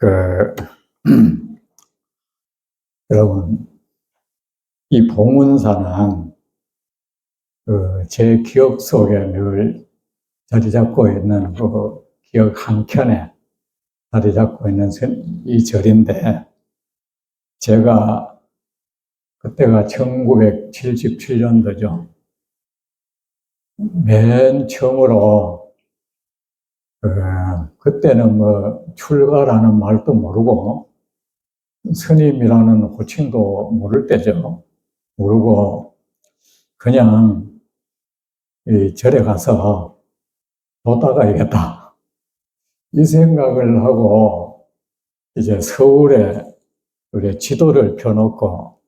그, 여러분, 이 봉은사는 제 기억 속에 늘 자리 잡고 있는 그 기억 한켠에 자리 잡고 있는 이 절인데, 제가 그때가 1977년도죠. 맨 처음으로 그때는 뭐 출가라는 말도 모르고 스님이라는 호칭도 모를 때죠. 모르고 그냥 이 절에 가서 도닦아야겠다 이 생각을 하고 이제 서울에 우리 지도를 펴놓고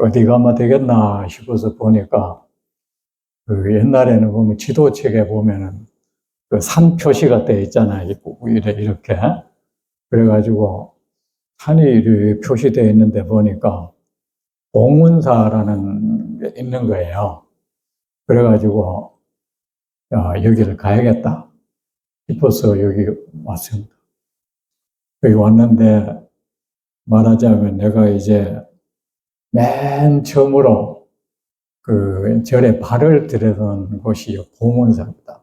어디 가면 되겠나 싶어서 보니까 옛날에는 보면 지도책에 보면은 그 산 표시가 돼 있잖아요. 이렇게. 그래가지고 산이 이렇게 표시되어 있는데 보니까 봉은사라는 게 있는 거예요. 그래가지고 여기를 가야겠다 싶어서 여기 왔습니다. 여기 왔는데 말하자면 내가 이제 맨 처음으로 그 절에 발을 들여던 곳이 봉은사입니다.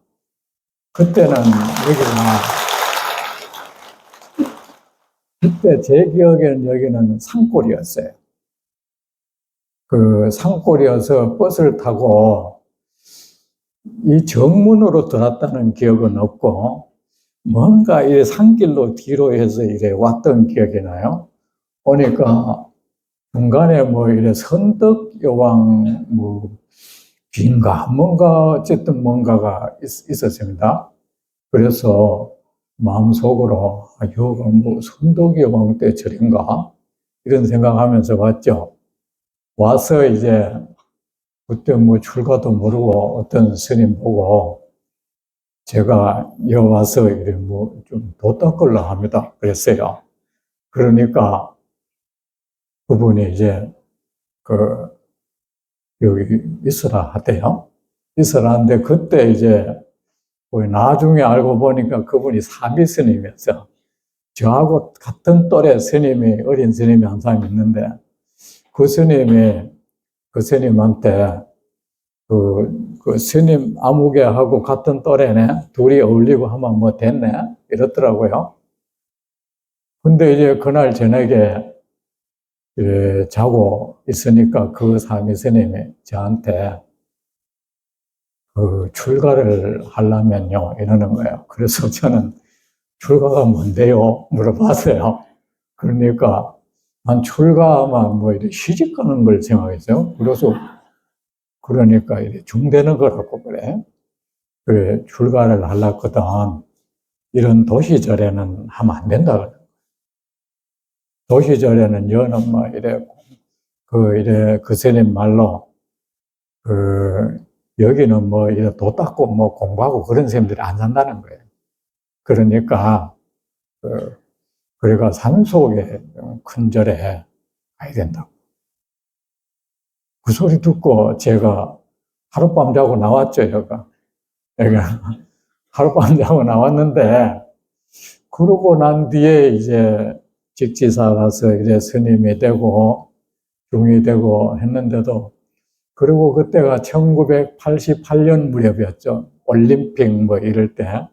그때는 그때 제 기억에는 여기는 산골이었어요. 그 산골이어서 버스를 타고 이 정문으로 들어왔다는 기억은 없고, 뭔가 이 산길로 뒤로 해서 이래 왔던 기억이 나요. 보니까 중간에 뭐 이래 선덕여왕 뭐 빈가 뭔가 어쨌든 뭔가가 있었습니다. 그래서 마음속으로 여기가 뭐 선덕여왕 때 절인가 이런 생각하면서 왔죠. 와서 이제 그때 뭐 출가도 모르고 어떤 스님 보고 제가 여기 와서 이래 뭐 좀 도닦으려 합니다. 그랬어요. 그러니까 그분이 이제 여기 있으라 하대요. 있으라 하는데 그때 이제 나중에 알고 보니까 그분이 사미 스님이었어요. 저하고 같은 또래 스님이, 어린 스님이 한 사람 있는데 그 스님이 그 스님한테 그 스님 아무개하고 같은 또래네, 둘이 어울리고 하면 뭐 됐네 이렇더라고요. 근데 이제 그날 저녁에 자고 있으니까 그 사미 스님이 저한테 출가를 하려면요 이러는 거예요. 그래서 저는 출가가 뭔데요? 물어봤어요. 그러니까 난 출가하면 뭐 이렇게 시집 가는 걸 생각했어요. 그러니까 이렇게 중되는 거라고 그래. 그래, 출가를 하려거든. 이런 도시절에는 하면 안 된다 그래. 도시절에는 여는 뭐 이래 그 스님 말로 여기는 뭐 이래 도 닦고 뭐 공부하고 그런 사람들이 안 산다는 거예요. 그러니까 그래가 산속에 큰 절에 가야 된다고. 그 소리 듣고 제가 하룻밤 자고 나왔죠, 여가. 하룻밤 자고 나왔는데, 그러고 난 뒤에 이제 직지사 가서 이제 스님이 되고, 중이 되고 했는데도, 그리고 그때가 1988년 무렵이었죠. 올림픽 뭐 이럴 때.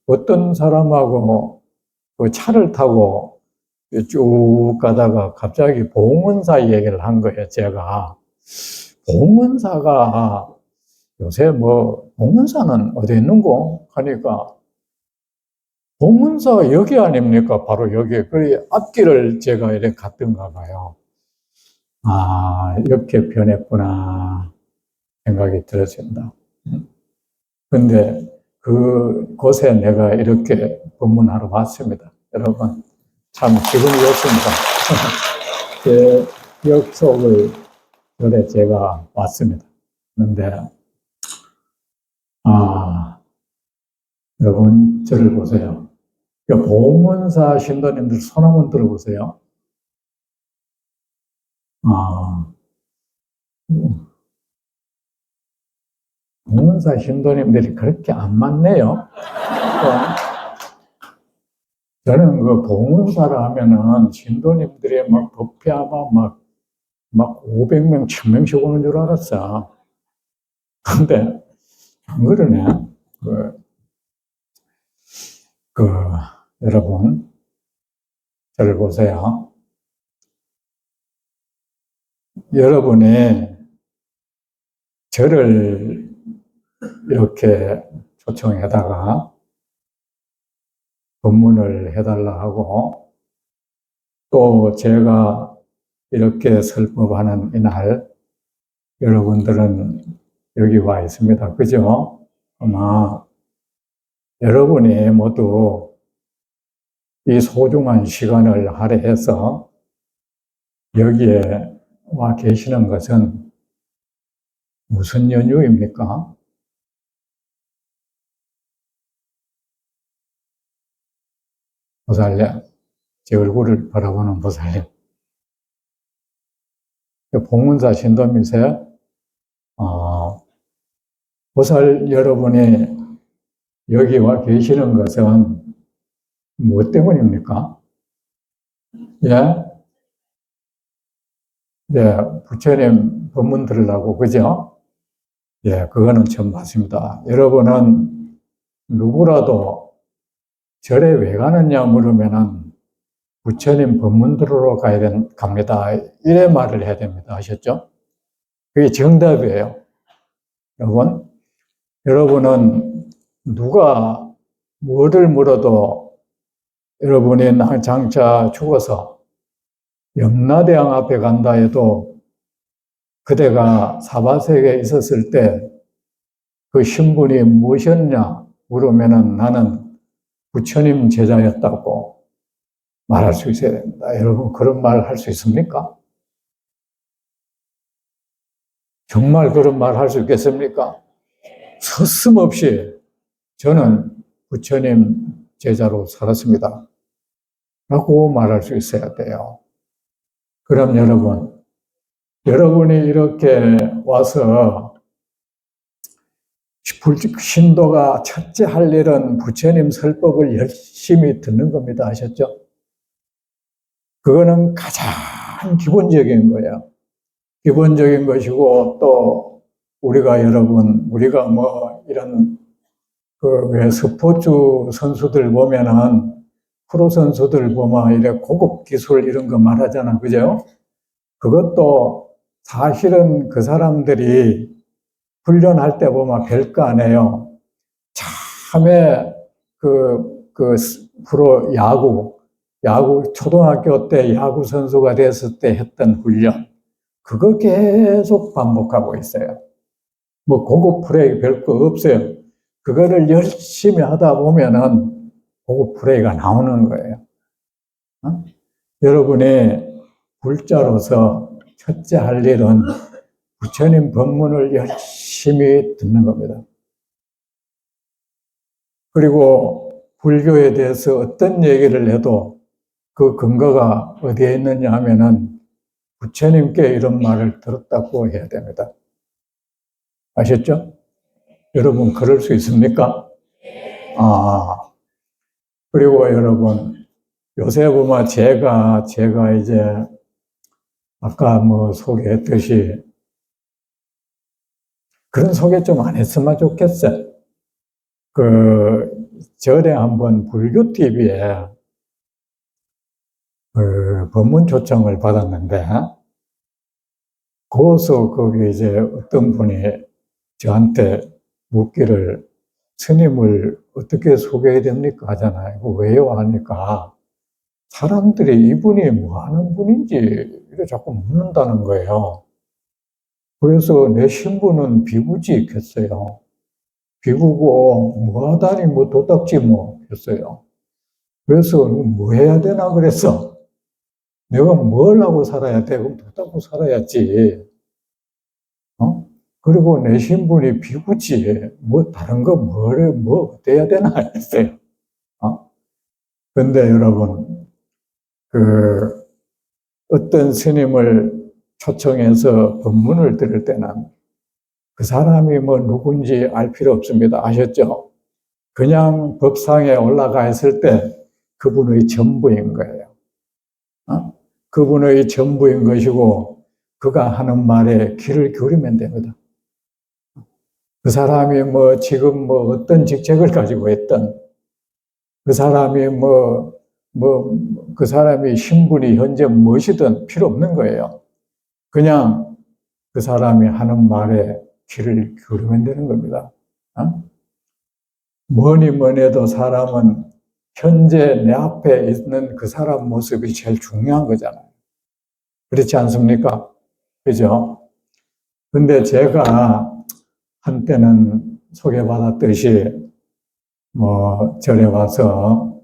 어떤 사람하고 그 차를 타고 쭉 가다가 갑자기 봉은사 얘기를 한 거예요, 제가. 봉은사가 요새 뭐, 봉은사는 어디 있는고? 하니까, 봉은사 여기 아닙니까? 바로 여기. 그 앞길을 제가 이렇게 갔던가 봐요. 아, 이렇게 변했구나. 생각이 들었습니다. 근데 그곳에 내가 이렇게 법문하러 왔습니다. 여러분, 참 기분이 좋습니다. 제 기억 속을 그래 제가 왔습니다. 그런데 여러분 저를 보세요. 봉은사 신도님들 손 한번 들어보세요. 봉은사 신도님들이 그렇게 안 많네요. 저는 그 봉은사라 하면은 신도님들이 막 법회하면 막 500명, 1000명씩 오는 줄 알았어. 근데 안 그러네. 그, 그, 여러분, 저를 보세요. 여러분이 저를 이렇게 초청해다가 법문을 해달라 하고 또 제가 이렇게 설법하는 이날 여러분들은 여기 와 있습니다. 그죠? 아마 여러분이 모두 이 소중한 시간을 할애해서 여기에 와 계시는 것은 무슨 연유입니까? 보살님, 제 얼굴을 바라보는 보살님. 봉문사 신도미세요? 보살 여러분이 여기 와 계시는 것은 무엇 때문입니까? 예? 예, 부처님 법문 들으려고, 그죠? 예, 그거는 참 맞습니다. 여러분은 누구라도 절에 왜 가느냐 물으면은 부처님 법문 들으러 갑니다. 이래 말을 해야 됩니다. 아셨죠? 그게 정답이에요. 여러분은 누가 뭐를 물어도 여러분이 장차 죽어서 염라대왕 앞에 간다 해도 그대가 사바세계에 있었을 때 그 신분이 무엇이었냐 물으면은 나는 부처님 제자였다고 말할 수 있어야 됩니다. 여러분 그런 말 할 수 있습니까? 정말 그런 말 할 수 있겠습니까? 서슴없이 저는 부처님 제자로 살았습니다. 라고 말할 수 있어야 돼요. 그럼 여러분이 이렇게 와서 신도가 첫째 할 일은 부처님 설법을 열심히 듣는 겁니다. 아셨죠? 그거는 가장 기본적인 거예요. 기본적인 것이고 또 우리가 뭐 이런 왜 스포츠 선수들 보면은 프로 선수들 보면 이래 고급 기술 이런 거 말하잖아. 그죠? 그것도 사실은 그 사람들이 훈련할 때 보면 별거 아니에요. 참에 프로 야구, 초등학교 때 야구 선수가 됐을 때 했던 훈련. 그거 계속 반복하고 있어요. 뭐 고급 플레이 별거 없어요. 그거를 열심히 하다 보면은 고급 플레이가 나오는 거예요. 어? 여러분이 불자로서 첫째 할 일은 부처님 법문을 열심히 듣는 겁니다. 그리고 불교에 대해서 어떤 얘기를 해도 그 근거가 어디에 있느냐 하면은 부처님께 이런 말을 들었다고 해야 됩니다. 아셨죠? 여러분 그럴 수 있습니까? 그리고 여러분 요새 보면 제가 이제 아까 뭐 소개했듯이 그런 소개 좀 안 했으면 좋겠어요. 절에 한번 불교 TV에 법문 초청을 받았는데, 거기서 거기 이제 어떤 분이 저한테 묻기를 스님을 어떻게 소개해야 됩니까? 하잖아요. 왜요? 하니까 사람들이 이분이 뭐 하는 분인지 이렇게 자꾸 묻는다는 거예요. 그래서 내 신분은 비구지 했어요. 비구고 뭐 하다니 뭐 도닥지 뭐 했어요. 그래서 뭐 해야 되나 그랬어. 내가 뭘 하고 살아야 돼? 그럼 도닥고 살아야지. 그리고 내 신분이 비구지. 뭐 다른 거 뭐 어때야 되나 했어요. 근데 여러분, 어떤 스님을 초청해서 법문을 들을 때는 그 사람이 뭐 누군지 알 필요 없습니다. 아셨죠? 그냥 법상에 올라가 있을 때 그분의 전부인 거예요. 그분의 전부인 것이고 그가 하는 말에 귀를 기울이면 됩니다. 그 사람이 지금 어떤 직책을 가지고 있든 그 사람이 그 사람이 신분이 현재 무엇이든 필요 없는 거예요. 그냥 그 사람이 하는 말에 귀를 기울이면 되는 겁니다. 뭐니 해도 사람은 현재 내 앞에 있는 그 사람 모습이 제일 중요한 거잖아요. 그렇지 않습니까? 그죠? 근데 제가 한때는 소개받았듯이 절에 와서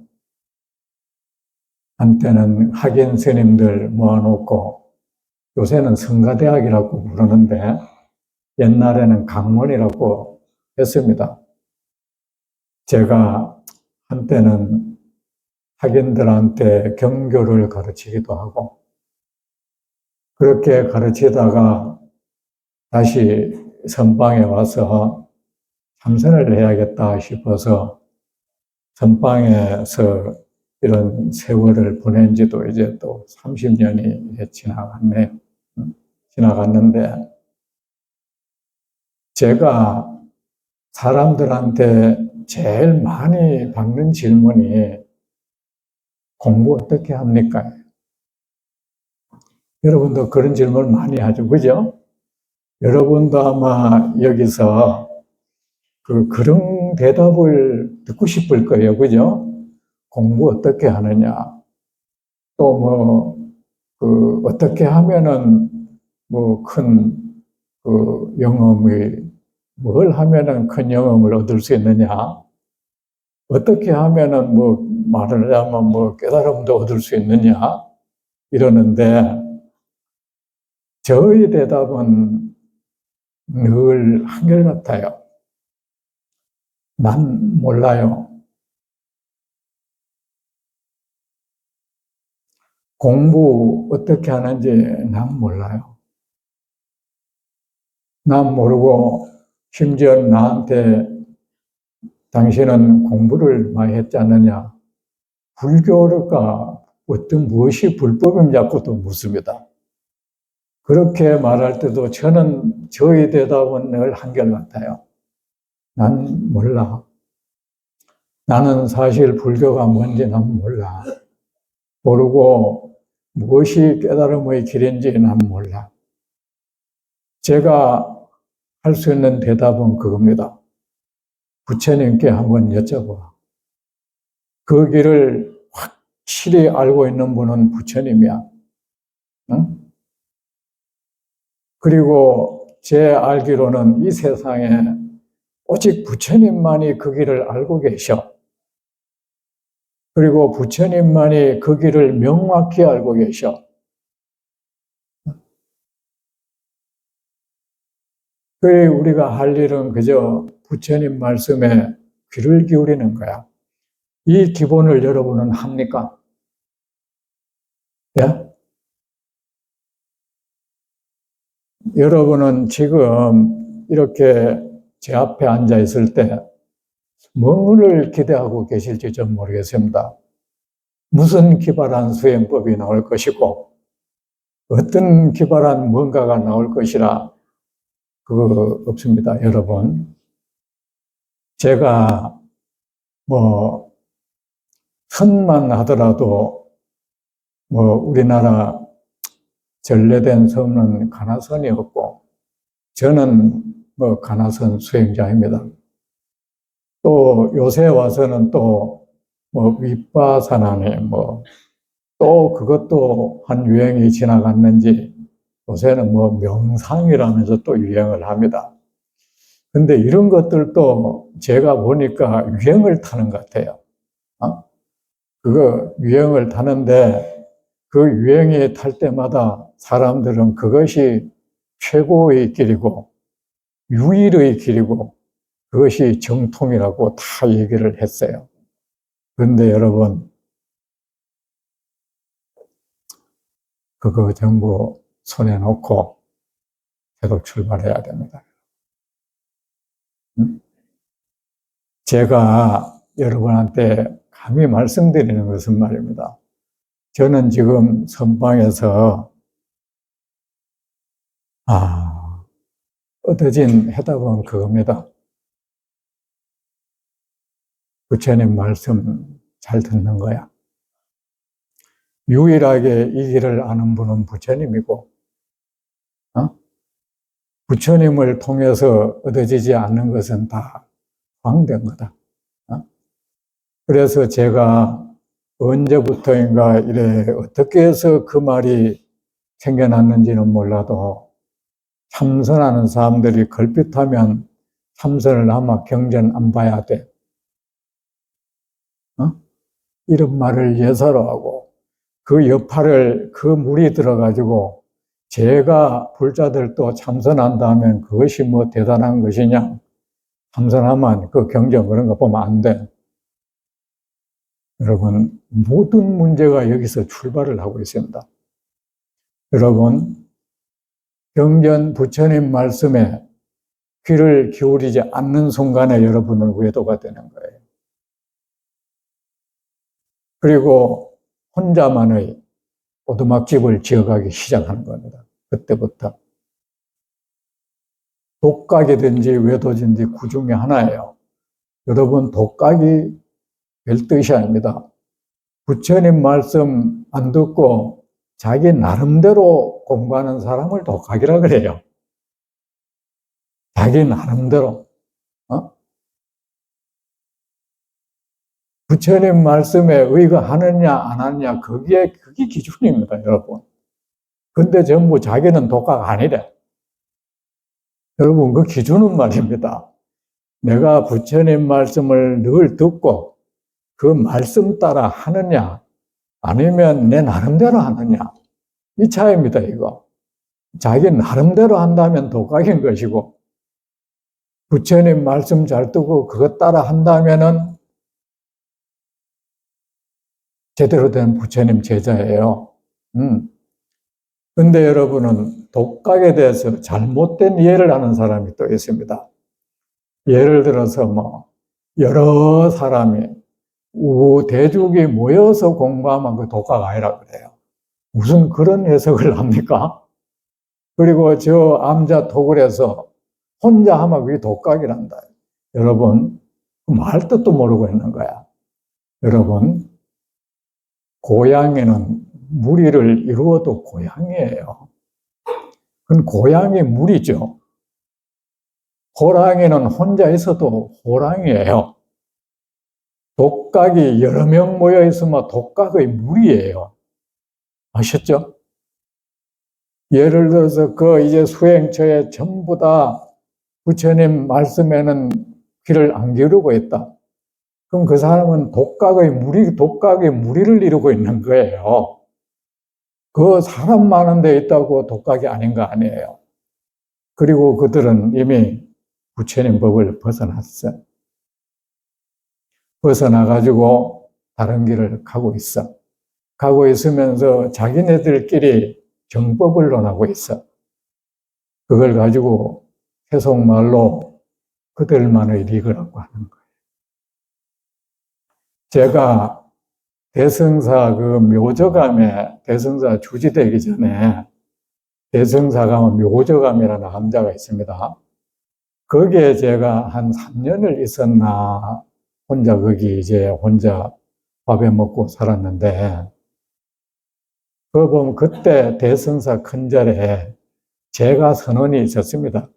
한때는 학인 스님들 모아놓고 요새는 성가대학이라고 부르는데 옛날에는 강론이라고 했습니다. 제가 한때는 학인들한테 경교를 가르치기도 하고 그렇게 가르치다가 다시 선방에 와서 참선을 해야겠다 싶어서 선방에서 이런 세월을 보낸 지도 이제 또 30년이 지나갔네요. 지나갔는데 제가 사람들한테 제일 많이 받는 질문이 공부 어떻게 합니까? 여러분도 그런 질문 많이 하죠. 그죠? 여러분도 아마 여기서 그런 대답을 듣고 싶을 거예요. 그죠? 공부 어떻게 하느냐. 또 어떻게 하면은 큰 영험이, 뭘 하면은 큰 영험을 얻을 수 있느냐. 어떻게 하면은 말을 하자면 깨달음도 얻을 수 있느냐. 이러는데, 저의 대답은 늘 한결같아요. 난 몰라요. 공부 어떻게 하는지 난 몰라요. 난 모르고 심지어 나한테 당신은 공부를 많이 했지 않느냐. 불교가 무엇이 불법이냐고도 묻습니다. 그렇게 말할 때도 저의 대답은 늘 한결같아요. 난 몰라. 나는 사실 불교가 뭔지 난 몰라. 모르고 무엇이 깨달음의 길인지 난 몰라. 제가 할 수 있는 대답은 그겁니다. 부처님께 한번 여쭤봐. 그 길을 확실히 알고 있는 분은 부처님이야. 응? 그리고 제 알기로는 이 세상에 오직 부처님만이 그 길을 알고 계셔. 그리고 부처님만이 그 길을 명확히 알고 계셔. 그래 우리가 할 일은 그저 부처님 말씀에 귀를 기울이는 거야. 이 기본을 여러분은 합니까? 예? 여러분은 지금 이렇게 제 앞에 앉아 있을 때 뭐를 기대하고 계실지 좀 모르겠습니다. 무슨 기발한 수행법이 나올 것이고 어떤 기발한 뭔가가 나올 것이라 그거 없습니다, 여러분. 제가 선만 하더라도 우리나라 전래된 섬은 가나선이었고 저는 가나선 수행자입니다. 또 요새 와서는 또 윗바사나니 또 그것도 한 유행이 지나갔는지 요새는 명상이라면서 또 유행을 합니다. 근데 이런 것들도 제가 보니까 유행을 타는 것 같아요. 그거 유행을 타는데 그 유행이 탈 때마다 사람들은 그것이 최고의 길이고 유일의 길이고 그것이 정통이라고 다 얘기를 했어요. 그런데 여러분, 그거 전부 손에 놓고 계속 출발해야 됩니다. 제가 여러분한테 감히 말씀드리는 것은 말입니다. 저는 지금 선방에서 얻어진 해답은 그겁니다. 부처님 말씀 잘 듣는 거야. 유일하게 이 길을 아는 분은 부처님이고, 부처님을 통해서 얻어지지 않는 것은 다 황된 거다. 그래서 제가 언제부터인가 이래 어떻게 해서 그 말이 생겨났는지는 몰라도 참선하는 사람들이 걸핏하면 참선을 아마 경전 안 봐야 돼. 이런 말을 예사로 하고 그 여파를 그 물이 들어가지고 제가 불자들도 참선한다면 그것이 뭐 대단한 것이냐. 참선하면 그 경전 그런 거 보면 안 돼. 여러분, 모든 문제가 여기서 출발을 하고 있습니다. 여러분, 경전 부처님 말씀에 귀를 기울이지 않는 순간에 여러분은 외도가 되는 거예요. 그리고 혼자만의 오두막집을 지어가기 시작하는 겁니다. 그때부터. 독각이든지 외도든지 그 중에 하나예요. 여러분, 독각이 별 뜻이 아닙니다. 부처님 말씀 안 듣고 자기 나름대로 공부하는 사람을 독학이라 그래요. 자기 나름대로. 부처님 말씀에 의거하느냐 안 하느냐 그게 기준입니다, 여러분. 근데 전부 자기는 독학 아니래. 여러분, 그 기준은 말입니다. 내가 부처님 말씀을 늘 듣고 그 말씀 따라 하느냐 아니면 내 나름대로 하느냐 이 차이입니다, 이거. 자기 나름대로 한다면 독학인 것이고 부처님 말씀 잘 듣고 그것 따라 한다면은 제대로 된 부처님 제자예요. 근데 여러분은 독학에 대해서 잘못된 이해를 하는 사람이 또 있습니다. 예를 들어서 뭐 여러 사람이 대중이 모여서 공부하면 그 독학 아니라 그래요. 무슨 그런 해석을 합니까? 그리고 저 암자 토굴에서 혼자 하면 그게 독학이란다. 여러분, 말 뜻도 모르고 있는 거야. 여러분, 고양이는 무리를 이루어도 고양이에요. 그건 고양이 무리죠. 호랑이는 혼자 있어도 호랑이에요. 독각이 여러 명 모여 있으면 독각의 무리예요. 아셨죠? 예를 들어서 그 이제 수행처에 전부 다 부처님 말씀에는 귀를 안 기울이고 있다. 그럼 그 사람은 독각의 무리를 이루고 있는 거예요. 그 사람 많은 데 있다고 독각이 아닌 거 아니에요. 그리고 그들은 이미 부처님 법을 벗어났어. 벗어나가지고 다른 길을 가고 있어. 가고 있으면서 자기네들끼리 정법을 논하고 있어. 그걸 가지고 세속말로 그들만의 리그라고 하는 거예요. 제가 대승사 그 묘저감에 대승사 주지되기 전에 대승사감은 묘저감이라는 함자가 있습니다. 거기에 제가 한 3년을 있었나 혼자 거기 이제 혼자 밥에 먹고 살았는데 그거 보면 그때 대승사 큰절에 제가 선언이 있었습니다.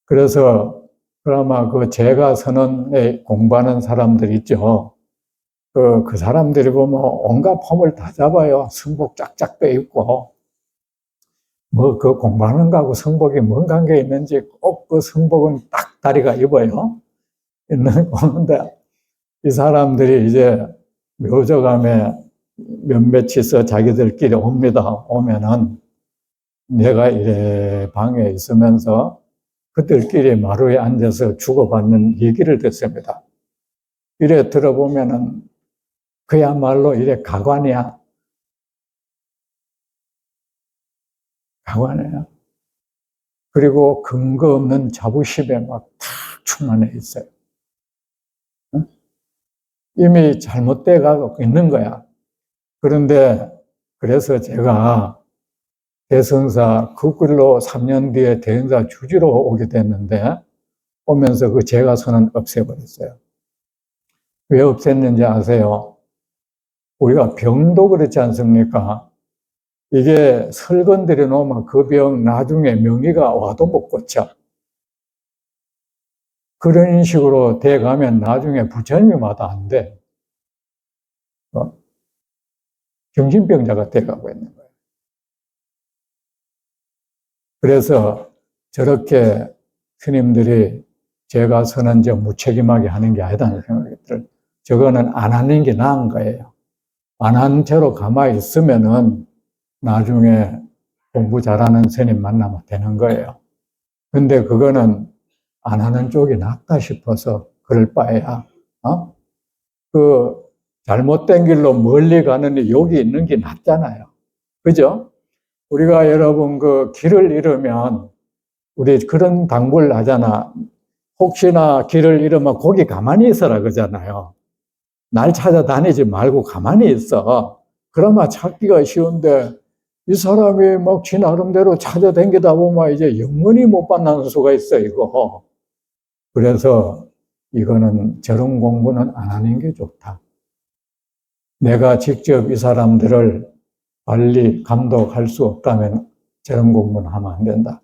그래서 그나마 그 제가 선언에 공부하는 사람들 있죠. 그 사람들이 보면 온갖 폼을 다 잡아요. 승복 쫙쫙 빼 입고. 뭐 그 공부하는 거하고 승복이 뭔 관계 있는지 꼭 그 승복은 딱 다리가 입어요. 있는데 이 사람들이 이제 묘저감에 몇몇이서 자기들끼리 옵니다. 오면은 내가 이래 방에 있으면서 그들끼리 마루에 앉아서 주고받는 얘기를 듣습니다. 이래 들어보면은 그야말로 이래 가관이야. 가관이야. 그리고 근거 없는 자부심에 막 탁 충만해 있어요. 이미 잘못돼 가고 있는 거야. 그런데 그래서 제가 대선사 그 길로 3년 뒤에 대선사 주지로 오게 됐는데 오면서 그 제가선은 없애버렸어요. 왜 없앴는지 아세요? 우리가 병도 그렇지 않습니까? 이게 설건들여 놓으면 그 병 나중에 명의가 와도 못 고쳐. 그런 식으로 돼 가면 나중에 부처님이 와도 안 돼. 정신병자가 돼 가고 있는 거예요. 그래서 저렇게 스님들이 제가 선언제 무책임하게 하는 게 아니다는 생각이 들어요. 저거는 안 하는 게 나은 거예요. 안 한 채로 가만히 있으면은 나중에 공부 잘하는 스님 만나면 되는 거예요. 근데 그거는 안 하는 쪽이 낫다 싶어서 그럴 바에야, 그 잘못된 길로 멀리 가느니 여기 있는 게 낫잖아요. 그죠? 우리가 여러분 그 길을 잃으면 우리 그런 당부를 하잖아. 혹시나 길을 잃으면 거기 가만히 있어라 그러잖아요. 날 찾아다니지 말고 가만히 있어. 그러면 찾기가 쉬운데 이 사람이 막 지 나름대로 찾아다니다 보면 이제 영원히 못 만나는 수가 있어, 이거. 그래서 이거는 저런 공부는 안 하는 게 좋다. 내가 직접 이 사람들을 관리, 감독할 수 없다면 저런 공부는 하면 안 된다.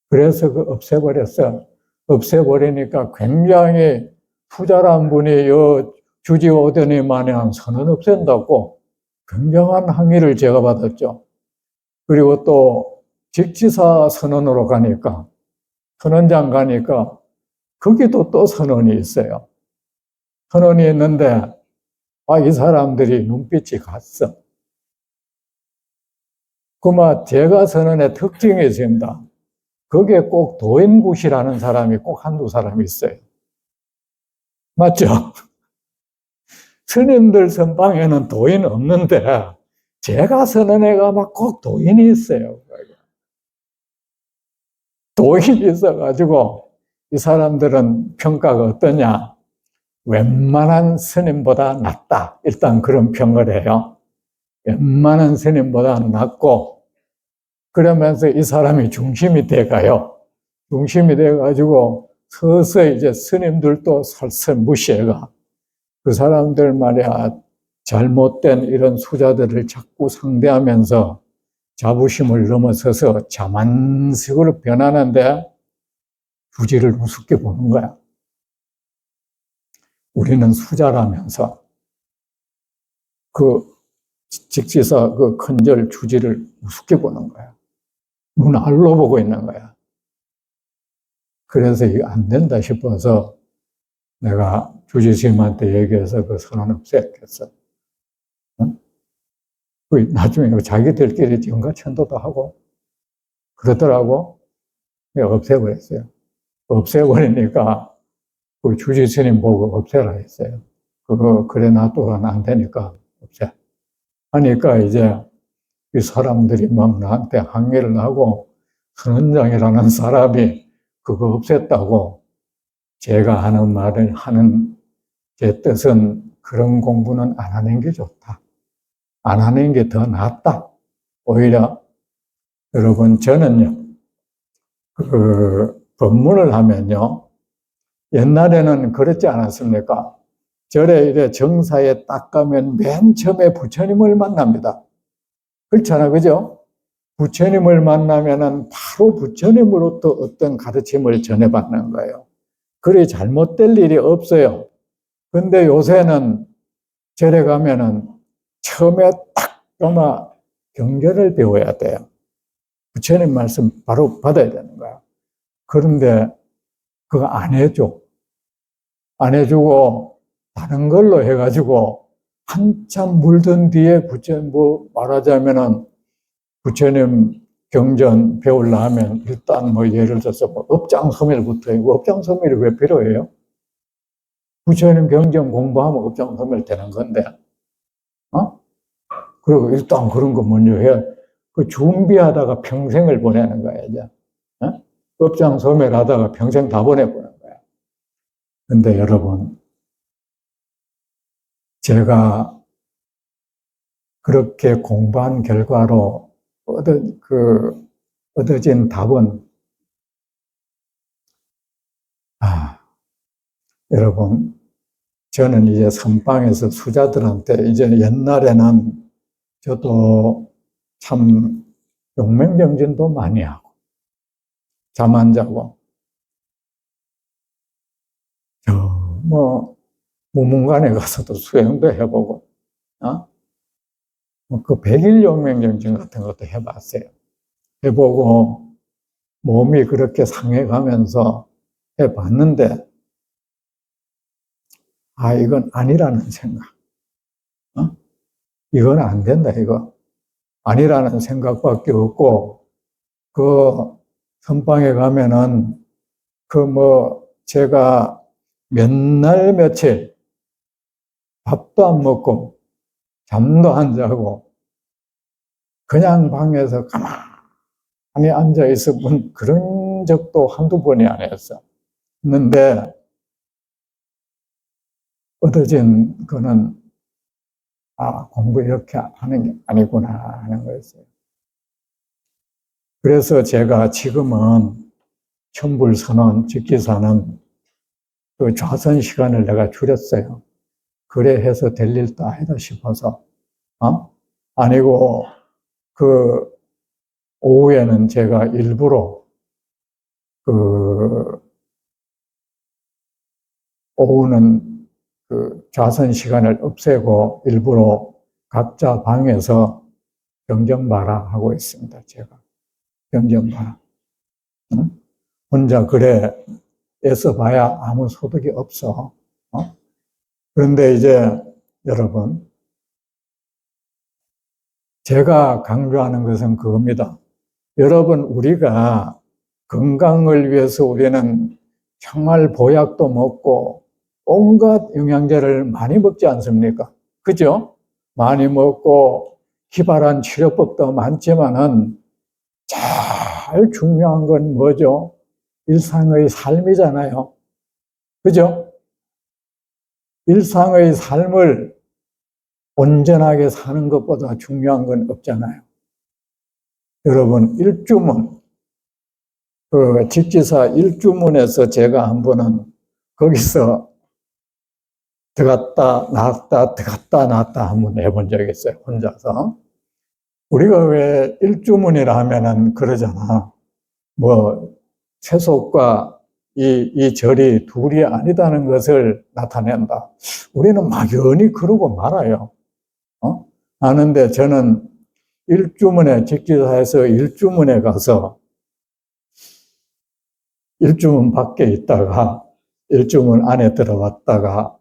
그래서 그 없애버렸어. 없애버리니까 굉장히 투자란 분이 주지 오더니 마냥 선언 없앤다고 굉장한 항의를 제가 받았죠. 그리고 또 직지사 선언으로 가니까, 선언장 가니까 거기도 또 선언이 있어요. 선언이 있는데 이 사람들이 눈빛이 갔어. 그만 제가 선언의 특징이 있습니다. 거기에 꼭 도인굿이라는 사람이 꼭 한두 사람이 있어요. 맞죠? 스님들 선방에는 도인 없는데 제가 선언에 가면 꼭 도인이 있어요. 도인이 있어가지고 이 사람들은 평가가 어떠냐? 웬만한 스님보다 낫다. 일단 그런 평을 해요. 웬만한 스님보다 낫고, 그러면서 이 사람이 중심이 돼가요. 중심이 돼가지고 서서히 이제 스님들도 살살 무시해가. 그 사람들 말이야, 잘못된 이런 수자들을 자꾸 상대하면서 자부심을 넘어서서 자만식으로 변하는데 주지를 우습게 보는 거야. 우리는 수자라면서 그 직지사 그 큰절 주지를 우습게 보는 거야. 눈 알로 보고 있는 거야. 그래서 이거 안 된다 싶어서 내가 주지스님한테 얘기해서 그 선언 없앴겠어. 응? 나중에 자기들끼리 정가천도도 하고 그러더라고. 없애버렸어요. 없애버리니까 그 주지스님 보고 없애라 했어요. 그거 그래 놔둬는 안 되니까 없애. 하니까 이제 이 사람들이 막 나한테 항의를 하고 선원장이라는 사람이 그거 없앴다고 제가 하는 말을 하는 제 뜻은 그런 공부는 안 하는 게 좋다. 안 하는 게 더 낫다. 오히려 여러분 저는요 그 법문을 하면요 옛날에는 그렇지 않았습니까? 절에 이래 정사에 딱 가면 맨 처음에 부처님을 만납니다. 그렇잖아, 그죠? 부처님을 만나면은 바로 부처님으로부터 어떤 가르침을 전해받는 거예요. 그리 잘못될 일이 없어요. 근데 요새는 절에 가면은 처음에 딱 아마 경전을 배워야 돼요. 부처님 말씀 바로 받아야 되는 거야. 그런데 그거 안 해줘. 안 해주고 다른 걸로 해가지고 한참 물든 뒤에 부처님 뭐 말하자면은 부처님 경전 배우려 하면 일단 뭐 예를 들어서 뭐 업장서멸부터 이거 업장서멸이 왜 필요해요? 부처님 경전 공부하면 업장서멸 되는 건데, 그리고 일단 그런 거 먼저 해. 그 준비하다가 평생을 보내는 거야, 이제. 업장소멸하다가 평생 다 보내보는 거야. 근데 여러분, 제가 그렇게 공부한 결과로 얻어진 답은, 여러분, 저는 이제 선방에서 수자들한테 이제 옛날에는 저도 참 용맹정진도 많이 하고, 잠 안 자고, 무문관에 가서도 수행도 해보고, 그 100일 용맹정진 같은 것도 해봤어요. 해보고, 몸이 그렇게 상해가면서 해봤는데, 이건 아니라는 생각. 이건 안 된다, 이거. 아니라는 생각밖에 없고, 그 선방에 가면은, 제가 몇 날 며칠 밥도 안 먹고, 잠도 안 자고, 그냥 방에서 가만히 앉아 있어본 그런 적도 한두 번이 아니었어. 했는데, 얻어진 거는, 공부 이렇게 하는 게 아니구나 하는 거였어요. 그래서 제가 지금은 천불선언, 직기사는 그 좌선 시간을 내가 줄였어요. 그래 해서 될 일도 아니다 싶어서, 아니고, 오후에는 제가 일부러, 오후는 좌선 시간을 없애고 일부러 각자 방에서 경전마라 하고 있습니다, 제가. 경전마라. 혼자 그래 애써봐야 아무 소득이 없어. 그런데 이제 여러분, 제가 강조하는 것은 그겁니다. 여러분, 우리가 건강을 위해서 우리는 정말 보약도 먹고 온갖 영양제를 많이 먹지 않습니까? 그죠? 많이 먹고 기발한 치료법도 많지만은 제일 중요한 건 뭐죠? 일상의 삶이잖아요. 그죠? 일상의 삶을 온전하게 사는 것보다 중요한 건 없잖아요. 여러분, 직지사 일주문에서 제가 한 번은 거기서 들어갔다 나왔다 들어갔다 나왔다 한번 해본 적이 있어요, 혼자서. 우리가 왜 일주문이라 하면은 그러잖아. 세속과 이 절이 둘이 아니다는 것을 나타낸다. 우리는 막연히 그러고 말아요. 아는데 저는 직지사에서 일주문에 가서 일주문 밖에 있다가 일주문 안에 들어왔다가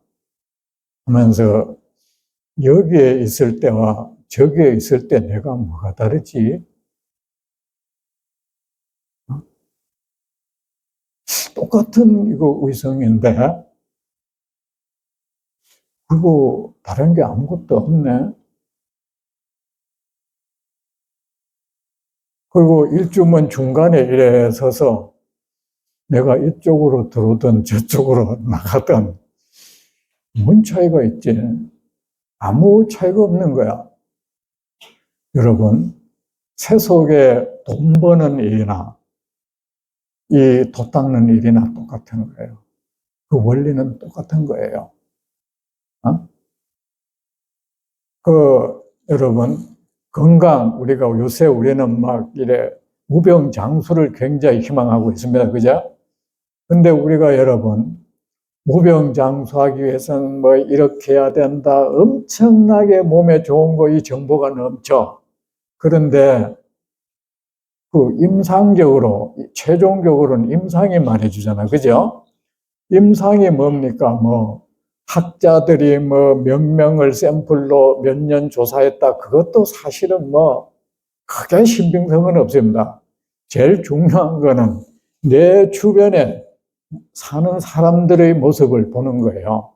하면서 여기에 있을 때와 저기에 있을 때 내가 뭐가 다르지? 똑같은 이거 의성인데 그리고 다른 게 아무것도 없네. 그리고 일주문 중간에 이래 서서 내가 이쪽으로 들어오든 저쪽으로 나가든 뭔 차이가 있지? 아무 차이가 없는 거야. 여러분, 세속에 돈 버는 일이나 이 돛 닦는 일이나 똑같은 거예요. 그 원리는 똑같은 거예요. 여러분, 건강, 요새 우리는 막 이래 무병장수를 굉장히 희망하고 있습니다. 그죠? 근데 우리가 여러분, 무병장수하기 위해서는 이렇게 해야 된다. 엄청나게 몸에 좋은 거, 이 정보가 넘쳐. 그런데 임상적으로, 최종적으로는 임상이 말해주잖아. 그죠? 임상이 뭡니까? 학자들이 몇 명을 샘플로 몇 년 조사했다. 그것도 사실은 크게 신빙성은 없습니다. 제일 중요한 거는 내 주변에 사는 사람들의 모습을 보는 거예요.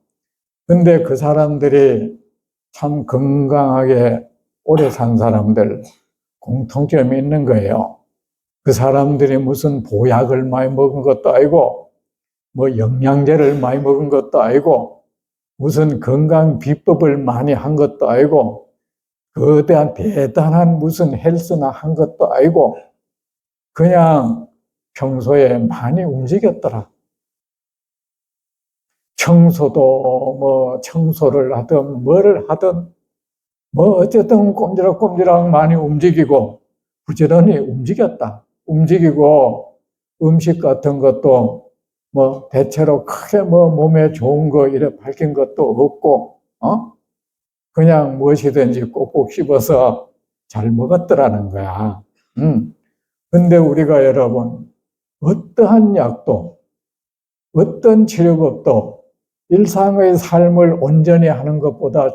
근데 그 사람들이 참 건강하게 오래 산 사람들 공통점이 있는 거예요. 그 사람들이 무슨 보약을 많이 먹은 것도 아니고 영양제를 많이 먹은 것도 아니고 무슨 건강 비법을 많이 한 것도 아니고 거대한 대단한 무슨 헬스나 한 것도 아니고 그냥 평소에 많이 움직였더라. 청소도 뭐 청소를 하든 뭐를 하든 뭐 어쨌든 꼼지락꼼지락 많이 움직이고 부지런히 움직였다. 움직이고 음식 같은 것도 뭐 대체로 크게 뭐 몸에 좋은 거 이래 밝힌 것도 없고 그냥 무엇이든지 꼭꼭 씹어서 잘 먹었더라는 거야. 근데 우리가 여러분 어떠한 약도 어떤 치료법도 일상의 삶을 온전히 하는 것보다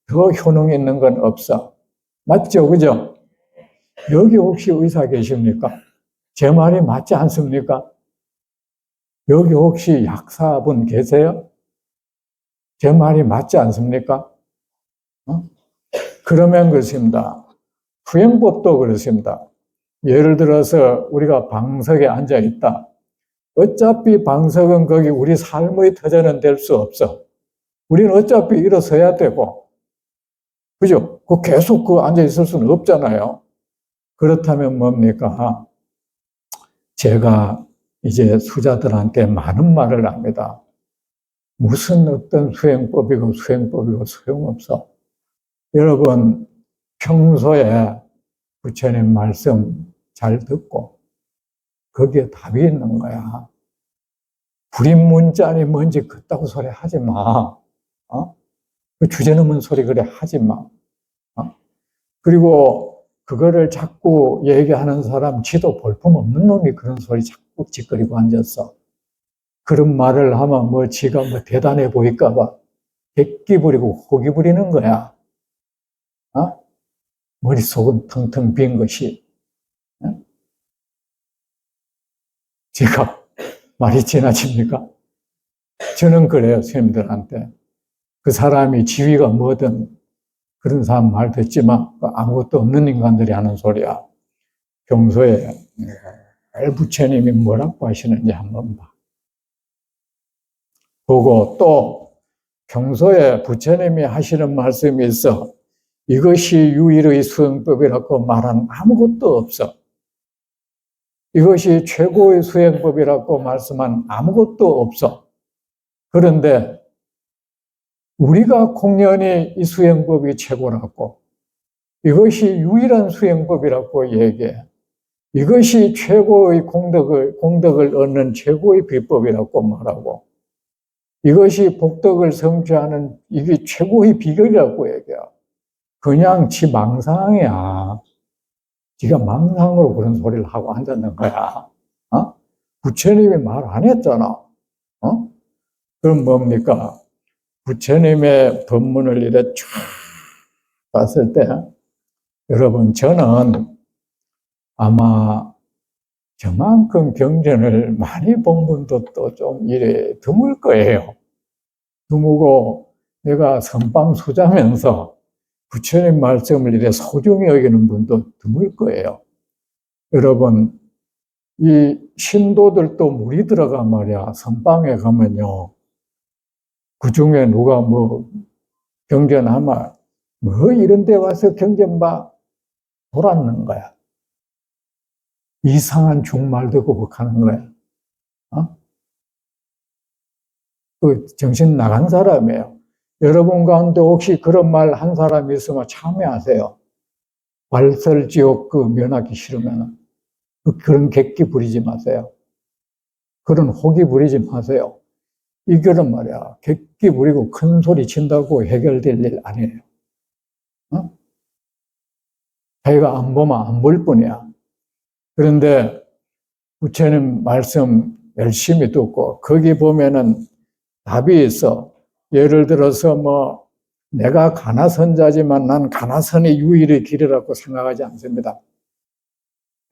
더 효능 있는 건 없어. 맞죠? 그죠? 여기 혹시 의사 계십니까? 제 말이 맞지 않습니까? 여기 혹시 약사분 계세요? 제 말이 맞지 않습니까? 그러면 그렇습니다. 후행법도 그렇습니다. 예를 들어서 우리가 방석에 앉아 있다. 어차피 방석은 거기 우리 삶의 터전은 될 수 없어. 우리는 어차피 일어서야 되고, 그죠? 계속 앉아 있을 수는 없잖아요. 그렇다면 뭡니까? 제가 이제 수자들한테 많은 말을 합니다. 무슨 어떤 수행법이고 소용없어. 여러분, 평소에 부처님 말씀 잘 듣고 거기에 답이 있는 거야. 불인문자니 뭔지 그따구 소리 하지 마. 그 주제넘은 소리 그래 하지 마. 그리고 그거를 자꾸 얘기하는 사람 지도 볼품없는 놈이 그런 소리 자꾸 짓거리고 앉았어. 그런 말을 하면 뭐 지가 뭐 대단해 보일까 봐 객기 부리고 호기 부리는 거야. 머릿속은 텅텅 빈 것이. 제가 말이 지나칩니까? 저는 그래요, 스님들한테. 그 사람이 지위가 뭐든 그런 사람 말 듣지만 아무것도 없는 인간들이 하는 소리야. 평소에 부처님이 뭐라고 하시는지 한번 봐. 보고 또 평소에 부처님이 하시는 말씀이 있어. 이것이 유일의 수행법이라고 말한 아무것도 없어. 이것이 최고의 수행법이라고 말씀한 아무것도 없어. 그런데 우리가 공연히 이 수행법이 최고라고, 이것이 유일한 수행법이라고 얘기해. 이것이 최고의 공덕을 얻는 최고의 비법이라고 말하고, 이것이 복덕을 성취하는 이게 최고의 비결이라고 얘기해. 그냥 지 망상이야. 지가 망상으로 그런 소리를 하고 앉았는 거야. 부처님이 말 안 했잖아. 그럼 뭡니까? 부처님의 법문을 이래 쫙 봤을 때, 여러분, 저는 아마 저만큼 경전을 많이 본 분도 또 좀 이래 드물 거예요. 드무고, 내가 선방 수자면서 부처님 말씀을 이래 소중히 여기는 분도 드물 거예요. 여러분, 이 신도들도 물이 들어가 말이야. 선방에 가면요. 그 중에 누가 뭐 경전하면 뭐 이런 데 와서 경전 봐 돌았는 거야. 이상한 중말 듣고 하는 거야. 그 정신 나간 사람이에요. 여러분 가운데 혹시 그런 말 한 사람이 있으면 참여하세요. 발설지옥 면하기 싫으면 그런 객기 부리지 마세요. 그런 호기 부리지 마세요. 이거는 말이야. 객기 부리고 큰 소리 친다고 해결될 일 아니에요. 자기가 안 보면 안 볼 뿐이야. 그런데 부처님 말씀 열심히 듣고 거기 보면은 답이 있어. 예를 들어서 뭐 내가 가나선자지만 난 가나선이 유일의 길이라고 생각하지 않습니다.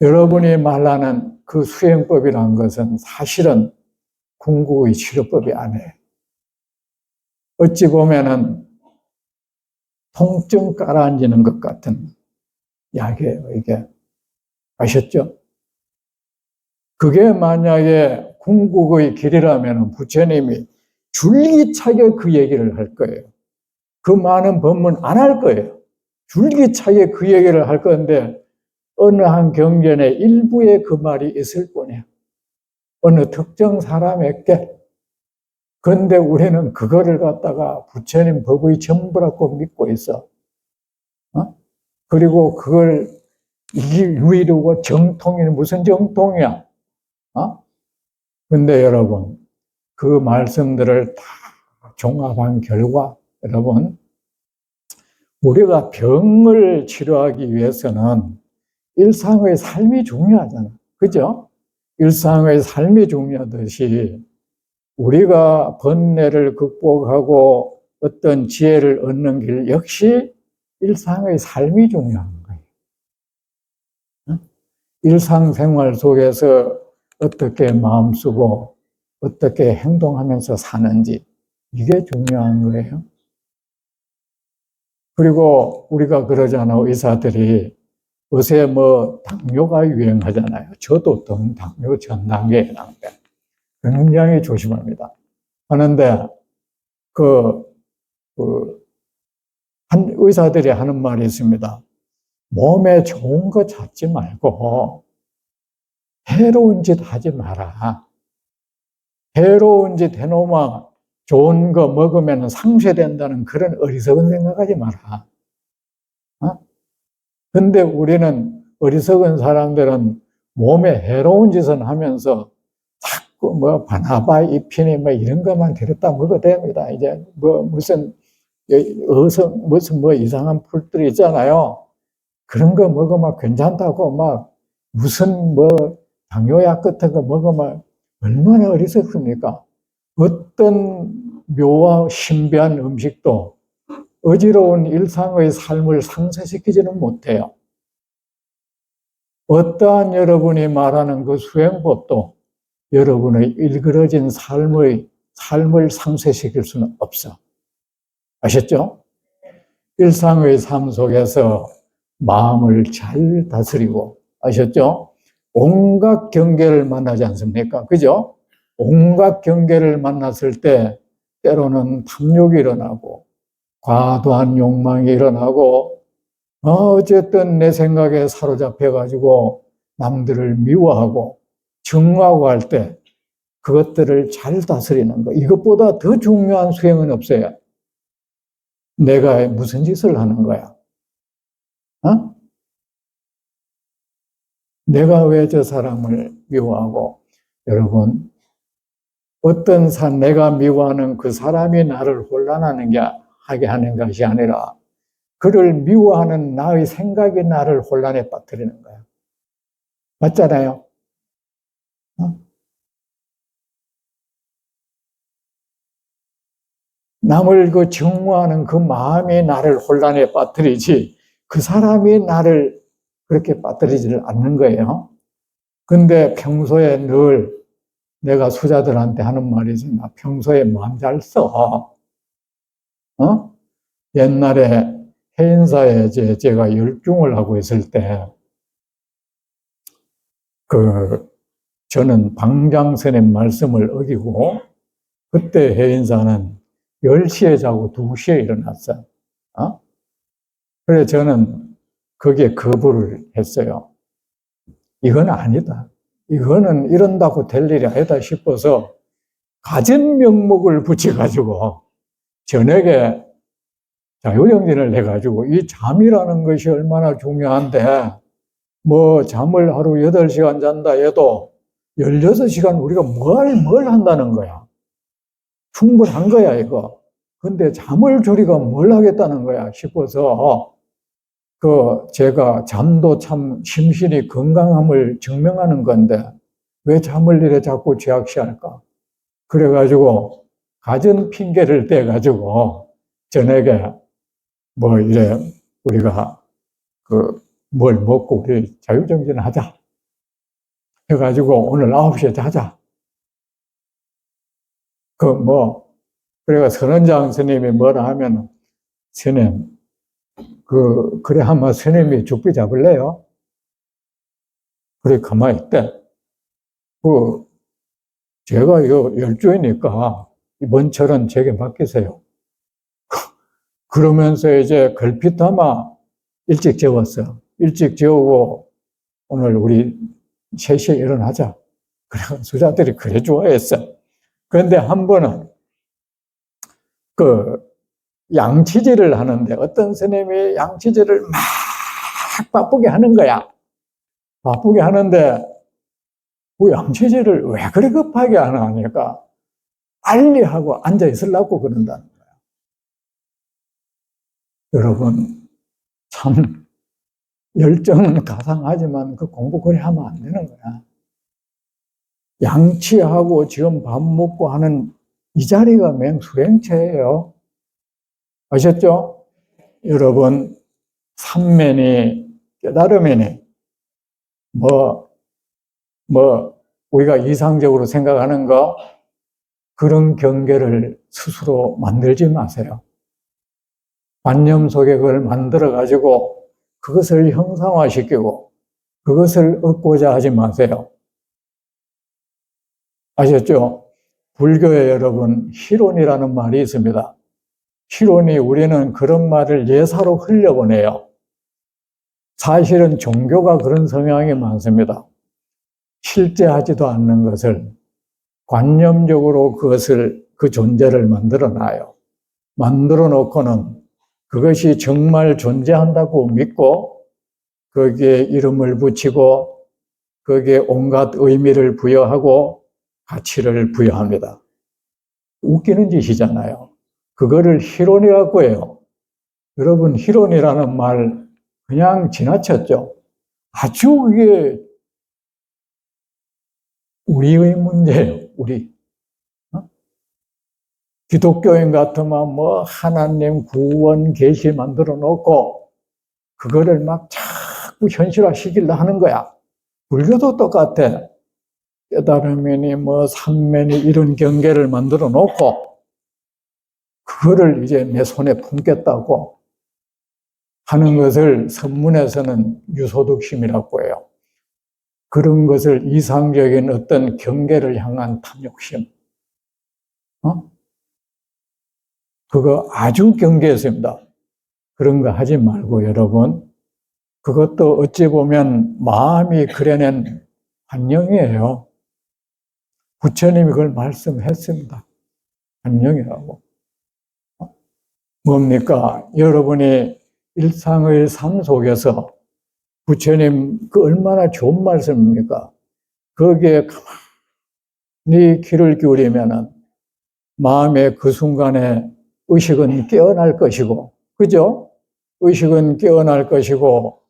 여러분이 말하는 그 수행법이라는 것은 사실은 궁극의 치료법이 아니에요. 어찌 보면은 통증 깔아앉는 것 같은 약이에요, 이게. 아셨죠? 그게 만약에 궁극의 길이라면 부처님이 줄기차게 그 얘기를 할 거예요. 그 많은 법문 안 할 거예요. 줄기차게 그 얘기를 할 건데 어느 한 경전에 일부에 그 말이 있을 뿐이에요. 어느 특정 사람에게. 그런데 우리는 그거를 갖다가 부처님 법의 전부라고 믿고 있어. 그리고 그걸 이게 유일하고 정통이 무슨 정통이야? 근데 여러분, 그 말씀들을 다 종합한 결과, 여러분, 우리가 병을 치료하기 위해서는 일상의 삶이 중요하잖아. 그죠? 일상의 삶이 중요하듯이 우리가 번뇌를 극복하고 어떤 지혜를 얻는 길 역시 일상의 삶이 중요한 거예요. 일상생활 속에서 어떻게 마음 쓰고 어떻게 행동하면서 사는지 이게 중요한 거예요. 그리고 우리가 그러잖아, 의사들이. 요새 뭐 당뇨가 유행하잖아요. 저도 당뇨 전 단계에 있는데 굉장히 조심합니다. 하는데 한 의사들이 하는 말이 있습니다. 몸에 좋은 거 찾지 말고 해로운 짓 하지 마라. 해로운 짓 해놓으면 좋은 거 먹으면 상쇄된다는 그런 어리석은 생각하지 마라. 근데 우리는 어리석은 사람들은 몸에 해로운 짓을 하면서 자꾸 뭐 바나바 잎이니 뭐 이런 것만 들었다 먹어댑니다. 이제 뭐 무슨 이상한 풀들이 있잖아요. 그런 거 먹으면 괜찮다고 막 무슨 뭐 당뇨약 같은 거 먹으면 얼마나 어리석습니까? 어떤 묘와 신비한 음식도 어지러운 일상의 삶을 상쇄시키지는 못해요. 어떠한 여러분이 말하는 그 수행법도 여러분의 일그러진 삶을 상쇄시킬 수는 없어. 아셨죠? 일상의 삶 속에서 마음을 잘 다스리고, 아셨죠? 온갖 경계를 만나지 않습니까? 그죠? 온갖 경계를 만났을 때 때로는 탐욕이 일어나고 과도한 욕망이 일어나고 어쨌든 내 생각에 사로잡혀가지고 남들을 미워하고 증오하고 할 때 그것들을 잘 다스리는 거. 이것보다 더 중요한 수행은 없어요. 내가 무슨 짓을 하는 거야? 내가 왜 저 사람을 미워하고, 여러분, 내가 미워하는 그 사람이 나를 하게 하는 것이 아니라 그를 미워하는 나의 생각이 나를 혼란에 빠뜨리는 거야. 맞잖아요? 남을 증오하는 그 마음이 나를 혼란에 빠뜨리지 그 사람이 나를 그렇게 빠뜨리지를 않는 거예요. 근데 평소에 늘 내가 수자들한테 하는 말이 있습니다. 평소에 마음 잘 써. 옛날에 해인사에 제가 열중을 하고 있을 때, 저는 방장선의 말씀을 어기고, 그때 해인사는 10시에 자고 2시에 일어났어요. 그래서 저는 거기에 거부를 했어요. 이건 아니다. 이거는 이런다고 될 일이 아니다 싶어서 가진 명목을 붙여가지고 저녁에 자유정진을 해가지고 이 잠이라는 것이 얼마나 중요한데 뭐 잠을 하루 8시간 잔다 해도 16시간 우리가 뭘 한다는 거야. 충분한 거야 이거. 근데 잠을 줄이고 뭘 하겠다는 거야 싶어서 제가 잠도 참 심신이 건강함을 증명하는 건데 왜 잠을 이래 자꾸 죄악시할까? 그래가지고 가진 핑계를 대가지고 저녁에 뭐 이래 우리가 뭘 먹고 우리 자유정진 하자 해가지고 오늘 9시에 자자. 그래가 선원장 스님이 뭐라 하면 스님 그래 한번 스님이 죽비 잡을래요? 그래 가만히 있대. 제가 열주이니까 이번 철은 제게 맡기세요. 그러면서 이제 걸핏하마 일찍 재웠어요. 일찍 재우고 오늘 우리 3시에 일어나자. 그래, 수자들이 그래 좋아했어. 그런데 한 번은 그 양치질을 하는데 어떤 스님이 양치질을 막 바쁘게 하는 거야. 바쁘게 하는데 그 양치질을 왜 그리 급하게 하나 하니까 빨리 하고 앉아 있으려고 그런다는 거야. 여러분, 참 열정은 가상하지만 그 공부 그래 하면 안 되는 거야. 양치하고 지금 밥 먹고 하는 이 자리가 맹수행체예요. 아셨죠? 여러분, 삼면이 깨달음이니 우리가 이상적으로 생각하는 거 그런 경계를 스스로 만들지 마세요. 관념 속에 그걸 만들어가지고 그것을 형상화시키고 그것을 얻고자 하지 마세요. 아셨죠? 불교에 여러분 희론이라는 말이 있습니다. 희론이 우리는 그런 말을 예사로 흘려보내요. 사실은 종교가 그런 성향이 많습니다. 실제 하지도 않는 것을 관념적으로 그 존재를 만들어 놔요. 만들어 놓고는 그것이 정말 존재한다고 믿고 거기에 이름을 붙이고 거기에 온갖 의미를 부여하고 가치를 부여합니다. 웃기는 짓이잖아요. 그거를 희론이라고 해요. 여러분, 희론이라는 말 그냥 지나쳤죠. 아주 그게 우리의 문제예요. 우리. 기독교인 같으면 뭐 하나님 구원 계시 만들어 놓고 그거를 막 자꾸 현실화시키려 하는 거야. 불교도 똑같아. 깨달음이니 뭐 삼면이 이런 경계를 만들어 놓고 그거를 이제 내 손에 품겠다고 하는 것을 선문에서는 유소득심이라고 해요. 그런 것을 이상적인 어떤 경계를 향한 탐욕심. 그거 아주 경계했습니다. 그런 거 하지 말고 여러분, 그것도 어찌 보면 마음이 그려낸 환영이에요. 부처님이 그걸 말씀했습니다. 환영이라고. 뭡니까? 여러분이 일상의 삶 속에서 부처님 그 얼마나 좋은 말씀입니까? 거기에 가만히 귀를 기울이면은 마음의 그 순간에 의식은 깨어날 것이고, 그죠? 의식은 깨어날 것이고,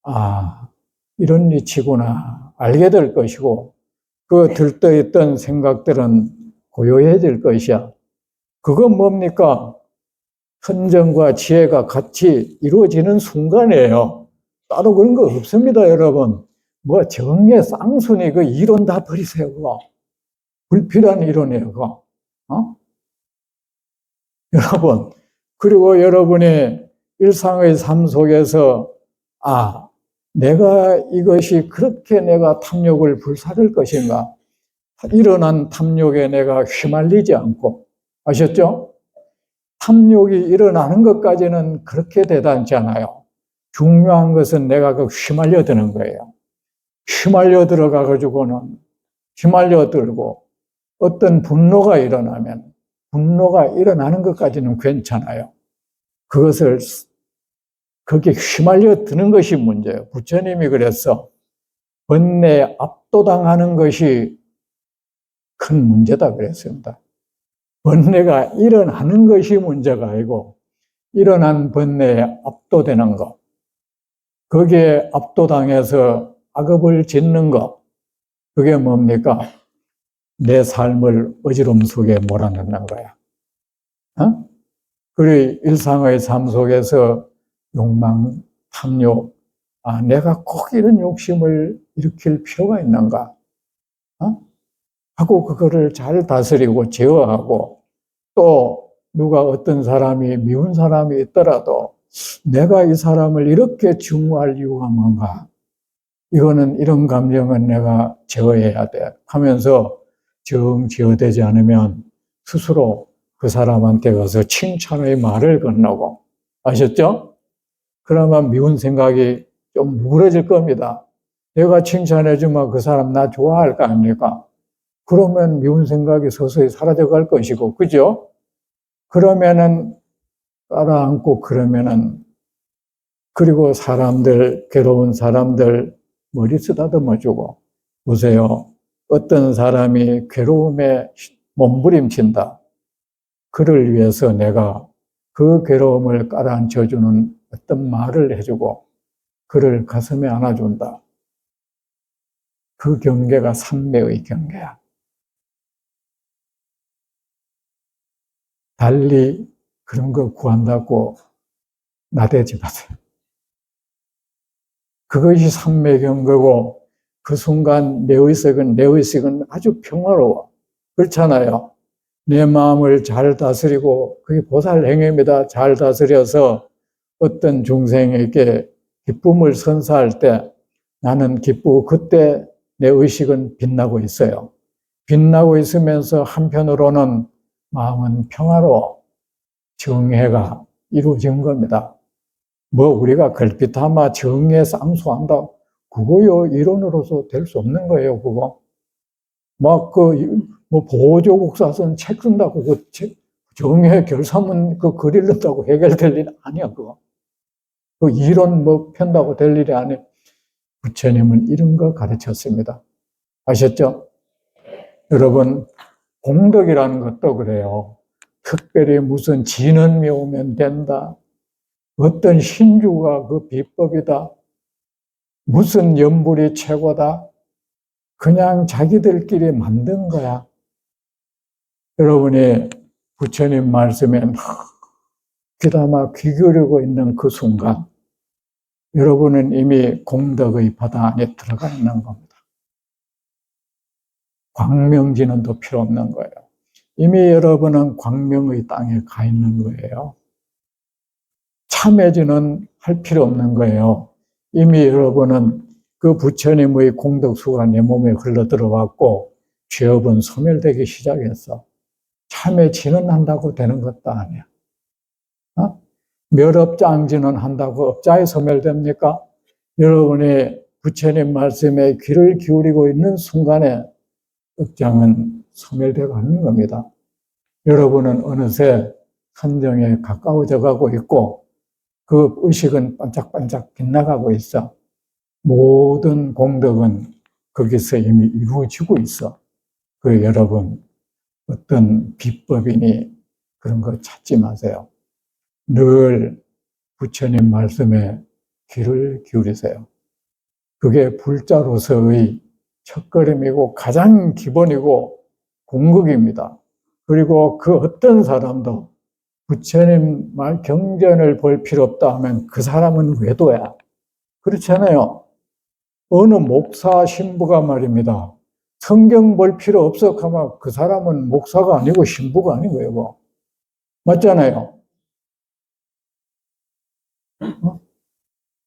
아, 이런 이치구나 알게 될 것이고, 그 들떠있던 생각들은 고요해질 것이야. 그건 뭡니까? 선정과 지혜가 같이 이루어지는 순간이에요. 따로 그런 거 없습니다, 여러분. 뭐 정예 쌍순이 그 이론 다 버리세요, 그거. 불필요한 이론이에요, 그거. 여러분, 그리고 여러분의 일상의 삶 속에서 내가 이것이 그렇게 내가 탐욕을 불사를 것인가? 일어난 탐욕에 내가 휘말리지 않고, 아셨죠? 탐욕이 일어나는 것까지는 그렇게 대단치 않아요. 중요한 것은 내가 그 휘말려 드는 거예요. 휘말려 들어가가지고는 휘말려 들고 어떤 분노가 일어나면 분노가 일어나는 것까지는 괜찮아요. 거기에 휘말려 드는 것이 문제예요. 부처님이 그래서 번뇌에 압도당하는 것이 큰 문제다 그랬습니다. 번뇌가 일어나는 것이 문제가 아니고 일어난 번뇌에 압도되는 것, 거기에 압도당해서 악업을 짓는 것, 그게 뭡니까? 내 삶을 어지러움 속에 몰아넣는 거야. 그리고 일상의 삶 속에서 욕망, 탐욕, 내가 꼭 이런 욕심을 일으킬 필요가 있는가? 하고 그거를 잘 다스리고 제어하고, 또 누가 어떤 사람이 미운 사람이 있더라도 내가 이 사람을 이렇게 증오할 이유가 뭔가? 이거는 이런 감정은 내가 제어해야 돼 하면서 정 제어되지 않으면 스스로 그 사람한테 가서 칭찬의 말을 건너고, 아셨죠? 그러면 미운 생각이 좀 무너질 겁니다. 내가 칭찬해주면 그 사람 나 좋아할 거 아닙니까? 그러면 미운 생각이 서서히 사라져갈 것이고, 그죠? 그러면은 깔아안고 그러면은, 그리고 사람들, 괴로운 사람들 머리 쓰다듬어주고, 보세요. 어떤 사람이 괴로움에 몸부림친다. 그를 위해서 내가 그 괴로움을 깔아앉혀주는 어떤 말을 해주고, 그를 가슴에 안아준다. 그 경계가 삼매의 경계야. 달리 그런 거 구한다고 나대지 마세요. 그것이 삼매 경계고, 그 순간 내 의식은 아주 평화로워. 그렇잖아요. 내 마음을 잘 다스리고, 그게 보살 행위입니다. 잘 다스려서 어떤 중생에게 기쁨을 선사할 때 나는 기쁘고, 그때 내 의식은 빛나고 있어요. 빛나고 있으면서 한편으로는 마음은 평화로 정회가 이루어진 겁니다. 뭐 우리가 걸핏하마 정의에 쌍수한다. 그거요, 이론으로서 될 수 없는 거예요, 그거. 막 뭐 보조국 사선 책 쓴다고 그 정의 결사문 그리려다고 해결될 일 아니야, 그거. 그 이론 뭐 편다고 될 일이 아니에요. 부처님은 이런 거 가르쳤습니다. 아셨죠? 여러분, 공덕이라는 것도 그래요. 특별히 무슨 진언미 오면 된다. 어떤 신주가 그 비법이다. 무슨 염불이 최고다. 그냥 자기들끼리 만든 거야. 여러분이 부처님 말씀에 귀담아 귀 기울이고 있는 그 순간, 여러분은 이미 공덕의 바다 안에 들어가 있는 겁니다. 광명진언도 필요 없는 거예요. 이미 여러분은 광명의 땅에 가 있는 거예요. 참회진은 할 필요 없는 거예요. 이미 여러분은 그 부처님의 공덕수가 내 몸에 흘러 들어왔고 죄업은 소멸되기 시작했어. 참회 진언한다고 되는 것도 아니야. 어? 멸업장진언 한다고 업자에 소멸됩니까? 여러분이 부처님 말씀에 귀를 기울이고 있는 순간에 업장은 소멸되고 있는 겁니다. 여러분은 어느새 선정에 가까워져 가고 있고 그 의식은 반짝반짝 빛나가고 있어. 모든 공덕은 거기서 이미 이루어지고 있어. 그 여러분 어떤 비법이니 그런 거 찾지 마세요. 늘 부처님 말씀에 귀를 기울이세요. 그게 불자로서의 첫걸음이고 가장 기본이고 공극입니다. 그리고 그 어떤 사람도 부처님 말 경전을 볼 필요 없다 하면 그 사람은 외도야. 그렇잖아요. 어느 목사 신부가 말입니다. 성경 볼 필요 없어 하면 그 사람은 목사가 아니고 신부가 아닌 거예요. 뭐. 맞잖아요.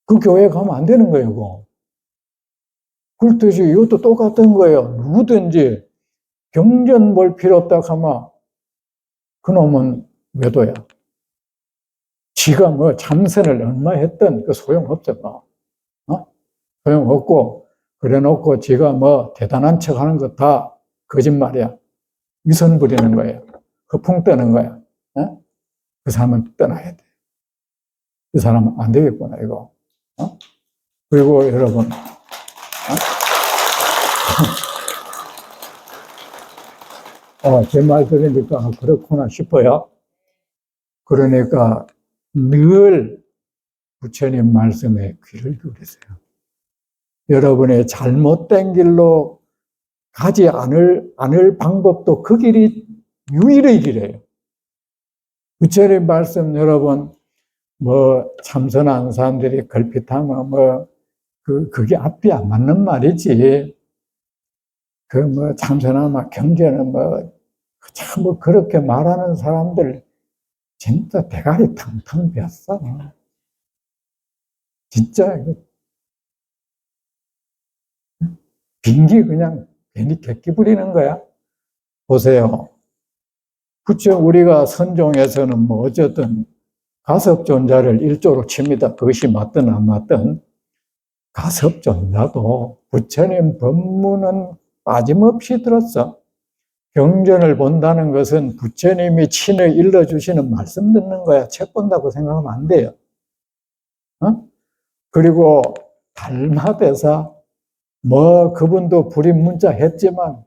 그 교회 가면 안 되는 거예요. 뭐. 그렇듯이 이것도 똑같은 거예요. 누구든지 경전 볼 필요 없다 하면 그놈은 외도야. 지가 뭐 참선을 얼마 했던 그 소용없어. 뭐. 소용없고 그래 놓고 지가 뭐 대단한 척 하는 거 다 거짓말이야. 위선 부리는 거예요. 허풍 떠는 거야. 그 사람은 떠나야 돼. 그 사람은 안 되겠구나, 이거. 그리고 여러분, 제 말 들으니까 그렇구나 싶어요. 그러니까 늘 부처님 말씀에 귀를 기울이세요. 여러분의 잘못된 길로 가지 않을 방법도 그 길이 유일의 길이에요. 부처님 말씀 여러분, 뭐 참선한 사람들이 걸핏하면 그게 앞이 안 맞는 말이지. 그 뭐 참선하면 경전은 참 그렇게 말하는 사람들 진짜 대가리 텅텅 비었어. 진짜 빙기 그냥 괜히 객기 부리는 거야. 보세요. 우리가 선종에서는 뭐 어쨌든 가섭존자를 일조로 칩니다. 그것이 맞든 안 맞든. 가섭존자도 부처님 법문은 빠짐없이 들었어. 경전을 본다는 것은 부처님이 친히 일러주시는 말씀 듣는 거야. 책 본다고 생각하면 안 돼요. 그리고 달마대사, 그분도 불임문자 했지만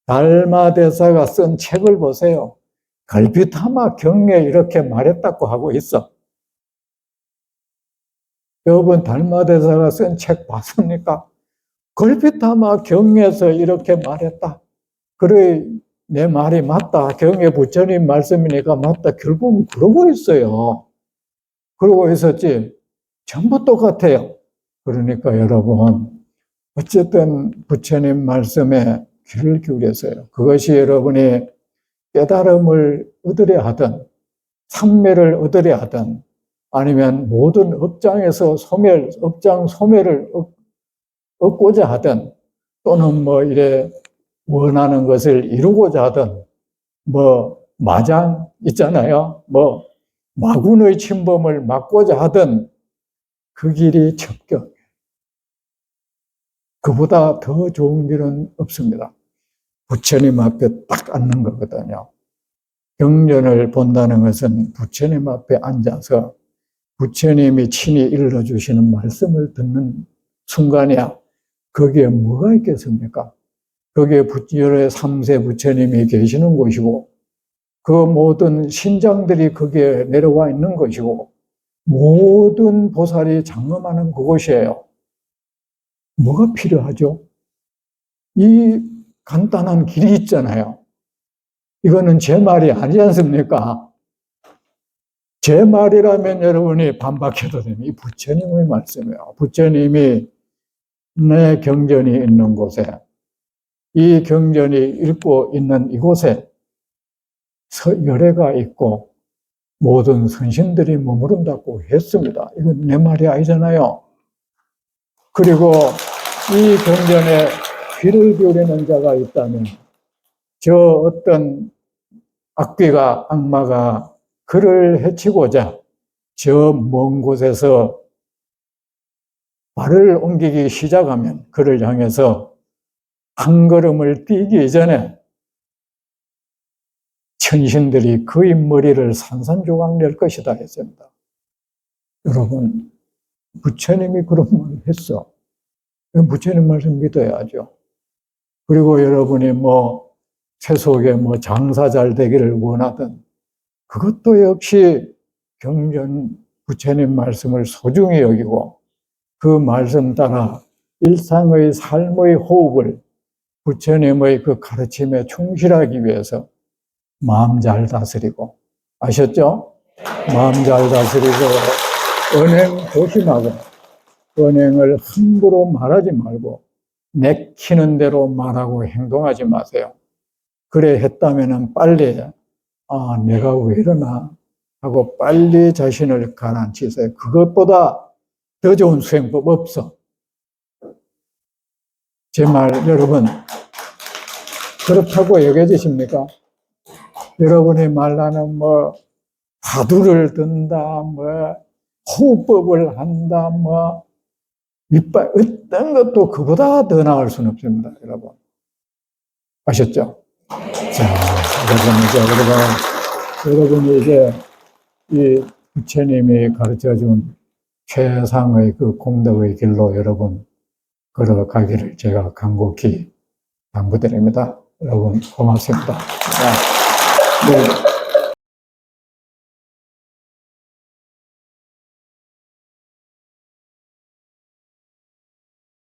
달마대사가 쓴 책을 보세요. 걸핏하마 경에 이렇게 말했다고 하고 있어. 여러분 달마대사가 쓴 책 봤습니까? 걸핏하마 경에서 이렇게 말했다. 그래 내 말이 맞다. 경에 부처님 말씀이니까 맞다. 결국은 그러고 있어요. 그러고 있었지. 전부 똑같아요. 그러니까 여러분 어쨌든 부처님 말씀에 귀를 기울여서요. 그것이 여러분이 깨달음을 얻으려 하든 삼매를 얻으려 하든 아니면 모든 업장에서 업장 소멸을 얻고자 하든 또는 이래 원하는 것을 이루고자 하든 마장 있잖아요. 마군의 침범을 막고자 하든 그 길이 적격. 그보다 더 좋은 길은 없습니다. 부처님 앞에 딱 앉는 거거든요. 경전을 본다는 것은 부처님 앞에 앉아서 부처님이 친히 일러주시는 말씀을 듣는 순간이야. 거기에 뭐가 있겠습니까? 거기에 여러 3세 부처님이 계시는 곳이고 그 모든 신장들이 거기에 내려와 있는 것이고 모든 보살이 장엄하는 그곳이에요. 뭐가 필요하죠? 이 간단한 길이 있잖아요. 이거는 제 말이 아니지 않습니까? 제 말이라면 여러분이 반박해도 됩니다. 이 부처님의 말씀이에요. 부처님이 내 경전이 있는 곳에, 이 경전이 읽고 있는 이곳에 열애가 있고 모든 선신들이 머무른다고 했습니다. 이건 내 말이 아니잖아요. 그리고 이 경전에 귀를 기울이는 자가 있다면 저 어떤 악귀가 악마가 그를 해치고자 저 먼 곳에서 발을 옮기기 시작하면 그를 향해서 한 걸음을 뛰기 전에 천신들이 그의 머리를 산산조각 낼 것이다 했습니다. 여러분 부처님이 그런 말을 했어. 부처님 말씀 믿어야죠. 그리고 여러분이 세속에 장사 잘 되기를 원하든 그것도 역시 경전 부처님 말씀을 소중히 여기고 그 말씀 따라 일상의 삶의 호흡을 부처님의 그 가르침에 충실하기 위해서 마음 잘 다스리고 아셨죠? 마음 잘 다스리고 언행 조심하고 언행을 함부로 말하지 말고 내키는 대로 말하고 행동하지 마세요. 그래 했다면 빨리 내가 왜 이러나 하고 빨리 자신을 가라앉히세요. 그것보다 더 좋은 수행법 없어. 제 말 여러분 그렇다고 여겨지십니까? 여러분이 말하는 화두를 든다, 호흡법을 한다, 이빨 어떤 것도 그보다 더 나을 수는 없습니다, 여러분. 아셨죠? 자, 여러분이 이제 이 부처님이 가르쳐준 최상의 그 공덕의 길로 여러분 걸어가기를 제가 간곡히 당부드립니다. 여러분 고맙습니다. 네.